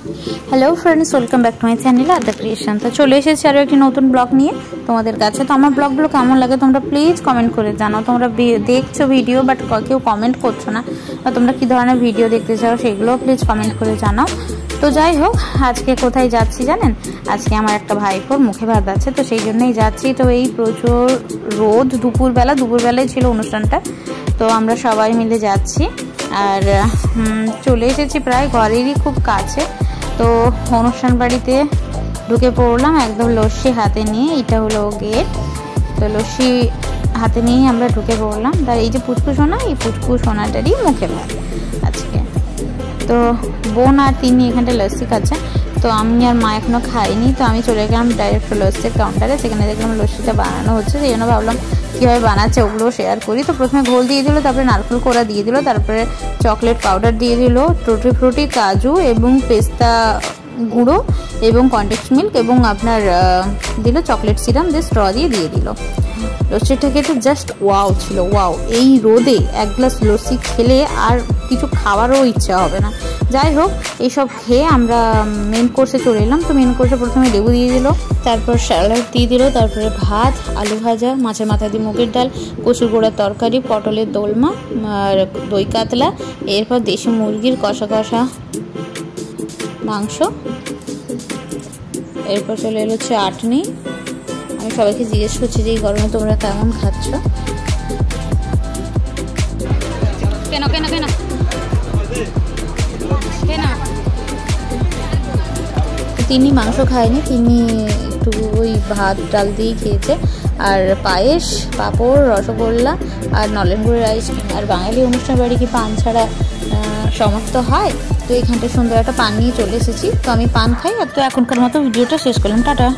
Hello friends, welcome back to my channel Aadya creation. तो चले एसेছি আরো একটি নতুন ব্লগ নিয়ে তোমাদের কাছে। তো আমার ব্লগগুলো কেমন লাগে তোমরা প্লিজ কমেন্ট করে জানাও। তোমরা দেখছো ভিডিও বাট কেউ কমেন্ট করছো না, বা তোমরা কি ধরনের ভিডিও দেখতে চাও সেগুলো প্লিজ কমেন্ট করে জানাও। তো যাই হোক, আজকে কোথায় যাচ্ছি জানেন? আজকে আমার একটা ভাইপোর মুখে ভাত আছে, তো সেই জন্যই যাচ্ছি। তো এই প্রচুর রোদ, দুপুরবেলায় ছিল অনুষ্ঠানটা, তো আমরা সবাই মিলে যাচ্ছি। আর চলে এসেছি প্রায় ঘরেরই খুব কাছে। তো অনুষ্ঠান বাড়িতে ঢুকে পড়লাম একদম লস্যি হাতে নিয়ে। এটা হলো গেট। তো লস্যি হাতে নিয়েই আমরা ঢুকে পড়লাম। তার এই যে পুচকু সোনা, এই পুচকু সোনাটারই মুখে ভাত আজকে। তো বোন আর তিনি এখানটা লস্যি খাচ্ছেন, তো আমি আর মা এখনও খাইনি। তো আমি চলে গেলাম ডাইরেক্ট লস্যির কাউন্টারে, সেখানে দেখলাম লস্যিটা বানানো হচ্ছে, সেই জন্য ভাবলাম কীভাবে বানাচ্ছে ওগুলো শেয়ার করি। তো প্রথমে ঘোল দিয়ে দিল, তারপরে নারকেল কোড়া দিয়ে দিল, তারপরে চকলেট পাউডার দিয়ে দিল, টুটি ফ্রুটি, কাজু এবং পেস্তা গুঁড়ো এবং কনডেন্স মিল্ক এবং আপনার দিল চকলেট সিরাম, দিয়ে স্ট্র দিয়ে দিল। লস্যিটা খেতে জাস্ট ওয়াও ছিল, ওয়াও। এই রোদে এক গ্লাস লস্যি খেলে আর কিছু খাওয়ারও ইচ্ছা হবে না। যাই হোক, এইসব খেয়ে আমরা মেন কোর্সে চলে এলাম। তো মেন কোর্সে প্রথমে লেবু দিয়ে দিল, তারপর স্যালাড দিয়ে দিল, তারপরে ভাত, আলু ভাজা, মাছের মাথা দিয়ে মুগের ডাল, কচুর গোড়ার তরকারি, পটলের দোলমা আর দই কাতলা, এরপর দেশি মুরগির কষা কষা মাংস, এরপর চলে এলো চাটনি। আমি সবাইকে জিজ্ঞেস করছি যে এই গরমে তোমরা কেমন খাচ্ছ। কেন কেন কেন কেন? তিনি মাংস খায়নি, তিনি একটু ওই ভাত ডাল দিয়েই খেয়েছে। আর পায়েস, পাঁপড়, রসগোল্লা আর নলেন গুড়ের আইসক্রিম। আর বাঙালি অনুষ্ঠান বাড়ি কি পান ছাড়া সমাপ্ত হয়? তো এখানটা সুন্দর একটা পান নিয়ে চলে এসেছি। তো আমি পান খাই। আর তো এখনকার মতো ভিডিওটা শেষ করলাম, টাটা।